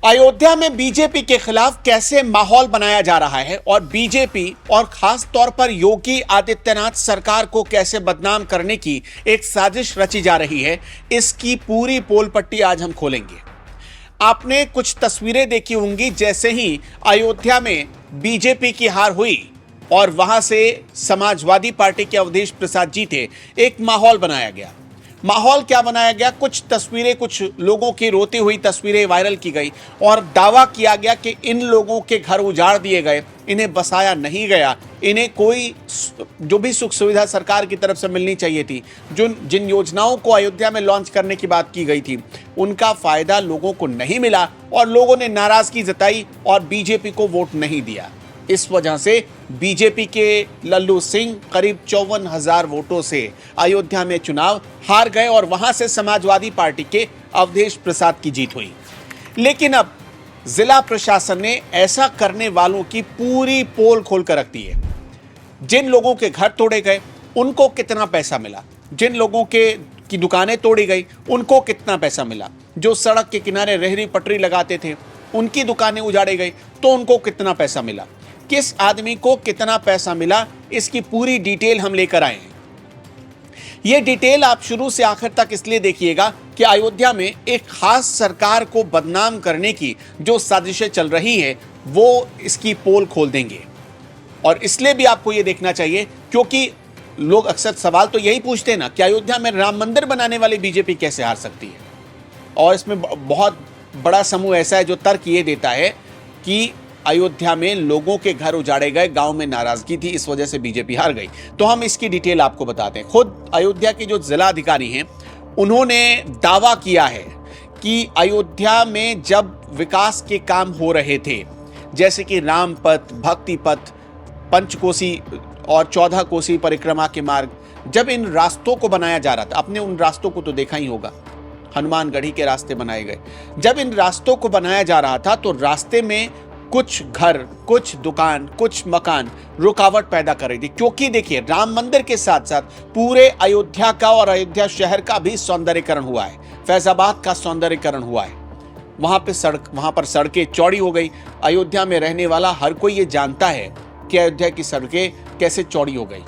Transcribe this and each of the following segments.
अयोध्या में बीजेपी के खिलाफ कैसे माहौल बनाया जा रहा है और बीजेपी और खास तौर पर योगी आदित्यनाथ सरकार को कैसे बदनाम करने की एक साजिश रची जा रही है, इसकी पूरी पोल पट्टी आज हम खोलेंगे। आपने कुछ तस्वीरें देखी होंगी, जैसे ही अयोध्या में बीजेपी की हार हुई और वहां से समाजवादी पार्टी के अवधेश प्रसाद जीते, एक माहौल बनाया गया। माहौल क्या बनाया गया? कुछ तस्वीरें, कुछ लोगों की रोती हुई तस्वीरें वायरल की गई और दावा किया गया कि इन लोगों के घर उजाड़ दिए गए, इन्हें बसाया नहीं गया, इन्हें कोई जो भी सुख सुविधा सरकार की तरफ से मिलनी चाहिए थी, जिन योजनाओं को अयोध्या में लॉन्च करने की बात की गई थी, उनका फायदा लोगों को नहीं मिला और लोगों ने नाराजगी जताई और बीजेपी को वोट नहीं दिया। इस वजह से बीजेपी के लल्लू सिंह करीब 54,000 वोटों से अयोध्या में चुनाव हार गए और वहां से समाजवादी पार्टी के अवधेश प्रसाद की जीत हुई। लेकिन अब जिला प्रशासन ने ऐसा करने वालों की पूरी पोल खोल कर रख दी है। जिन लोगों के घर तोड़े गए उनको कितना पैसा मिला, जिन लोगों की दुकानें तोड़ी गई उनको कितना पैसा मिला, जो सड़क के किनारे रेहड़ी पटरी लगाते थे उनकी दुकानें उजाड़ी गई तो उनको कितना पैसा मिला, किस आदमी को कितना पैसा मिला, इसकी पूरी डिटेल हम लेकर आए हैं। यह डिटेल आप शुरू से आखिर तक इसलिए देखिएगा कि अयोध्या में एक खास सरकार को बदनाम करने की जो साजिशें चल रही है वो इसकी पोल खोल देंगे। और इसलिए भी आपको यह देखना चाहिए क्योंकि लोग अक्सर सवाल तो यही पूछते हैं ना कि अयोध्या में राम मंदिर बनाने वाली बीजेपी कैसे हार सकती है। और इसमें बहुत बड़ा समूह ऐसा है जो तर्क ये देता है कि अयोध्या में लोगों के घर उजाड़े गए, गांव में नाराजगी थी, इस वजह से बीजेपी हार गई। तो हम इसकी डिटेल आपको बताते हैं। खुद अयोध्या के जो जिला अधिकारी हैं उन्होंने दावा किया है कि अयोध्या में जब विकास के काम हो रहे थे, जैसे कि राम पथ, भक्ति पथ, पंचकोसी और 14 कोसी परिक्रमा के मार्ग, जब इन रास्तों को बनाया जा रहा था, आपने उन रास्तों को तो देखा ही होगा, हनुमानगढ़ी के रास्ते बनाए गए। जब इन रास्तों को बनाया जा रहा था तो रास्ते में कुछ घर, कुछ दुकान, कुछ मकान रुकावट पैदा कर रही थी, क्योंकि देखिए राम मंदिर के साथ साथ पूरे अयोध्या का और अयोध्या शहर का भी सौंदर्यीकरण हुआ है, फैजाबाद का सौंदर्यीकरण हुआ है। वहां पर सड़कें चौड़ी हो गई। अयोध्या में रहने वाला हर कोई ये जानता है कि अयोध्या की सड़कें कैसे चौड़ी हो गई।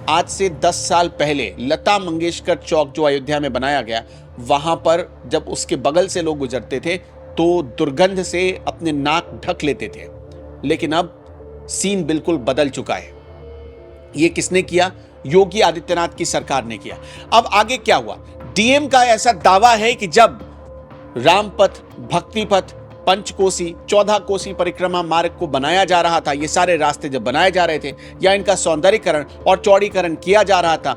आज से 10 साल पहले लता मंगेशकर चौक जो अयोध्या में बनाया गया, वहां पर जब उसके बगल से लोग गुजरते थे तो दुर्गंध से अपने नाक ढक लेते थे। लेकिन अब सीन बिल्कुल बदल चुका है। यह किसने किया? योगी आदित्यनाथ की सरकार ने किया। अब आगे क्या हुआ? डीएम का ऐसा दावा है कि जब रामपथ, भक्ति पथ, पंचकोसी, 14 कोसी परिक्रमा मार्ग को बनाया जा रहा था, ये सारे रास्ते जब बनाए जा रहे थे या इनका सौंदर्यीकरण और चौड़ीकरण किया जा रहा था,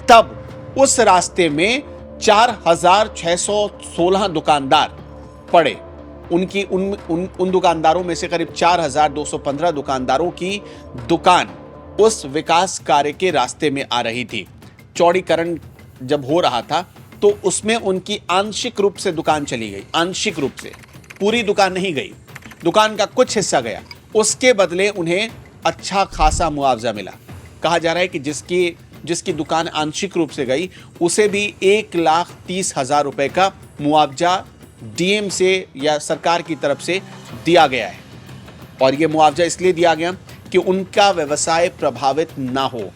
तब उस रास्ते में 4,616 दुकानदार पड़े। उन दुकानदारों में से करीब 4,215 दुकानदारों की दुकान उस विकास कार्य के रास्ते में आ रही थी। चौड़ीकरण जब हो रहा था तो उसमें उनकी आंशिक रूप से दुकान चली गई, आंशिक रूप से, पूरी दुकान नहीं गई, दुकान का कुछ हिस्सा गया। उसके बदले उन्हें अच्छा खासा मुआवजा मिला। कहा जा रहा है कि जिसकी दुकान आंशिक रूप से गई उसे भी 1,30,000 रुपए का मुआवजा डीएम से या सरकार की तरफ से दिया गया है। और यह मुआवजा इसलिए दिया गया कि उनका व्यवसाय प्रभावित ना हो।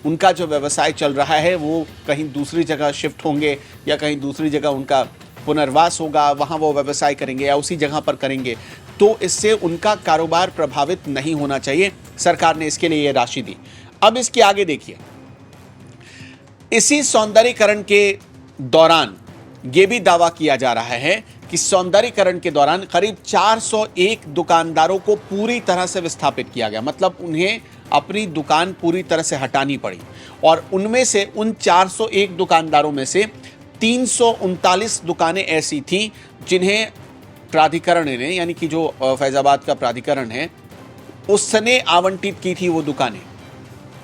उनका जो व्यवसाय चल रहा है वो कहीं दूसरी जगह शिफ्ट होंगे या कहीं दूसरी जगह उनका पुनर्वास होगा, वहां वो व्यवसाय करेंगे या उसी जगह पर करेंगे, तो इससे उनका कारोबार प्रभावित नहीं होना चाहिए। सरकार ने इसके लिए यह राशि दी। अब इसके आगे देखिए, इसी सौंदर्यीकरण के दौरान यह भी दावा किया जा रहा है कि सौंदर्यीकरण के दौरान करीब 401 दुकानदारों को पूरी तरह से विस्थापित किया गया, मतलब उन्हें अपनी दुकान पूरी तरह से हटानी पड़ी। और उनमें से उन 401 दुकानदारों में से 339 दुकानें ऐसी थीं जिन्हें प्राधिकरण ने, यानी कि जो फैजाबाद का प्राधिकरण है, उसने आवंटित की थी वो दुकानें।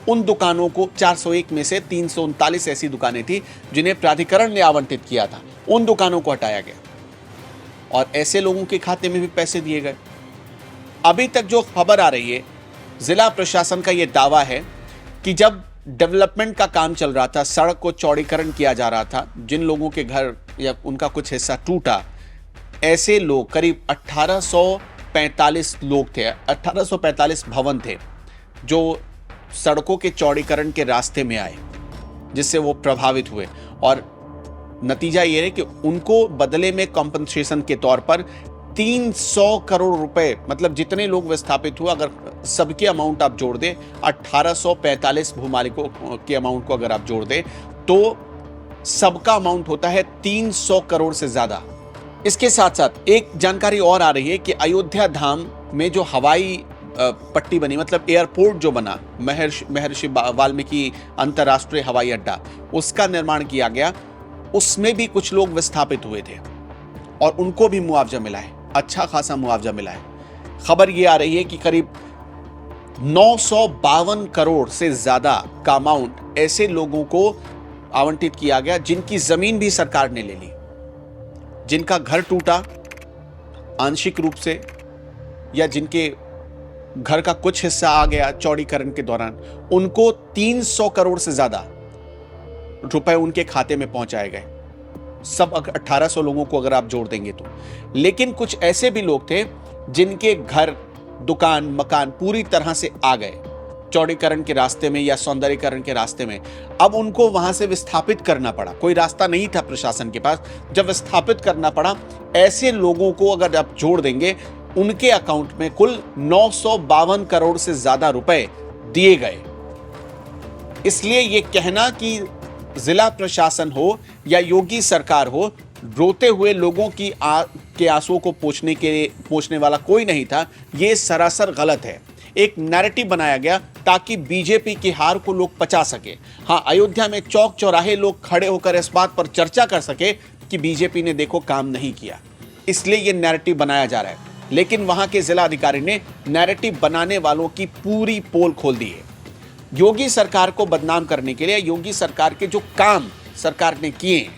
उन दुकानों को 401 में से 339 ऐसी दुकानें थी जिन्हें प्राधिकरण ने आवंटित किया था, उन दुकानों को हटाया गया और ऐसे लोगों के खाते में भी पैसे दिए गए। अभी तक जो खबर आ रही है, जिला प्रशासन का यह दावा है कि जब डेवलपमेंट का काम चल रहा था, सड़क को चौड़ीकरण किया जा रहा था, जिन लोगों के घर या उनका कुछ हिस्सा टूटा, ऐसे लोग करीब 1845 लोग थे, 1845 भवन थे जो सड़कों के चौड़ीकरण के रास्ते में आए, जिससे वो प्रभावित हुए। और नतीजा ये है कि उनको बदले में कॉम्पनसेशन के तौर पर 300 करोड़ रुपए, मतलब जितने लोग विस्थापित हुए, अगर सबके अमाउंट आप जोड़ दें, 1845 भूमालिकों के अमाउंट को अगर आप जोड़ दें तो सबका अमाउंट होता है 300 करोड़ से ज्यादा। इसके साथ साथ एक जानकारी और आ रही है कि अयोध्या धाम में जो हवाई पट्टी बनी, मतलब एयरपोर्ट जो बना, महर्षि वाल्मीकि अंतरराष्ट्रीय हवाई अड्डा, उसका निर्माण किया गया, उसमें भी कुछ लोग विस्थापित हुए थे और उनको भी मुआवजा मिला है, अच्छा खासा मुआवजा मिला है। खबर ये आ रही है कि करीब 952 करोड़ से ज्यादा का अमाउंट ऐसे लोगों को आवंटित किया गया जिनकी जमीन भी सरकार ने ले ली, जिनका घर टूटा आंशिक रूप से, या जिनके घर का कुछ हिस्सा आ गया चौड़ीकरण के दौरान, उनको 300 करोड़ से ज्यादा रुपए उनके खाते में पहुंचाए गए, सब 1800 लोगों को अगर आप जोड़ देंगे तो। लेकिन कुछ ऐसे भी लोग थे जिनके घर, दुकान, मकान पूरी तरह से आ गए चौड़ीकरण के रास्ते में या सौंदर्यीकरण के रास्ते में। अब उनको वहां से विस्थापित करना पड़ा, कोई रास्ता नहीं था प्रशासन के पास। जब विस्थापित करना पड़ा, ऐसे लोगों को अगर आप जोड़ देंगे, उनके अकाउंट में कुल 952 करोड़ से ज्यादा रुपए दिए गए। इसलिए यह कहना कि जिला प्रशासन हो या योगी सरकार हो, रोते हुए लोगों की के आंसुओं को पोंछने वाला कोई नहीं था, यह सरासर गलत है। एक नैरेटिव बनाया गया ताकि बीजेपी की हार को लोग पचा सके। हाँ, अयोध्या में चौक चौराहे लोग खड़े होकर इस बात पर चर्चा कर सके कि बीजेपी ने देखो काम नहीं किया, इसलिए यह नैरेटिव बनाया जा रहा है। लेकिन वहां के जिला अधिकारी ने नैरेटिव बनाने वालों की पूरी पोल खोल दी है। योगी सरकार को बदनाम करने के लिए, योगी सरकार के जो काम सरकार ने किए,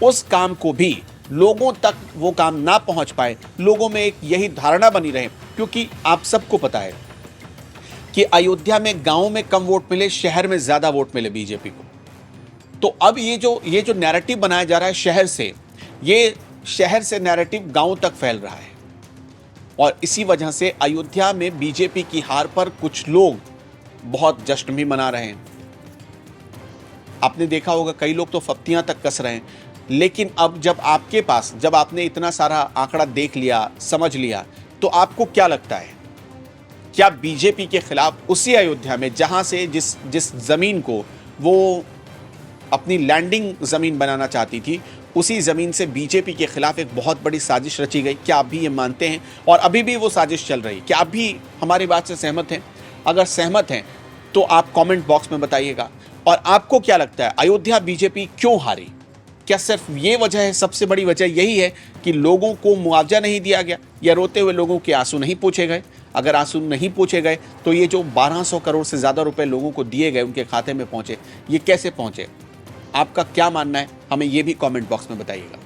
उस काम को भी लोगों तक वो काम ना पहुंच पाए, लोगों में एक यही धारणा बनी रहे। क्योंकि आप सबको पता है कि अयोध्या में गांव में कम वोट मिले, शहर में ज्यादा वोट मिले बीजेपी को। तो अब ये जो नैरेटिव बनाया जा रहा है शहर से नैरेटिव गांव तक फैल रहा है, और इसी वजह से अयोध्या में बीजेपी की हार पर कुछ लोग बहुत जश्न भी मना रहे हैं। आपने देखा होगा कई लोग तो फप्तियां तक कस रहे हैं। लेकिन अब जब आपने इतना सारा आंकड़ा देख लिया, समझ लिया, तो आपको क्या लगता है, क्या बीजेपी के खिलाफ उसी अयोध्या में जहां से जिस जमीन को वो अपनी लैंडिंग जमीन बनाना चाहती थी, उसी जमीन से बीजेपी के खिलाफ एक बहुत बड़ी साजिश रची गई? क्या आप भी ये मानते हैं और अभी भी वो साजिश चल रही? क्या आप भी हमारी बात से सहमत हैं? अगर सहमत हैं तो आप कमेंट बॉक्स में बताइएगा। और आपको क्या लगता है, अयोध्या बीजेपी क्यों हारी? क्या सिर्फ ये वजह है, सबसे बड़ी वजह यही है कि लोगों को मुआवजा नहीं दिया गया, या रोते हुए लोगों के आंसू नहीं पूछे गए? अगर आंसू नहीं पूछे गए तो ये जो 1200 करोड़ से ज़्यादा रुपए लोगों को दिए गए, उनके खाते में पहुंचे, ये कैसे पहुंचे? आपका क्या मानना है, हमें ये भी कमेंट बॉक्स में बताइएगा।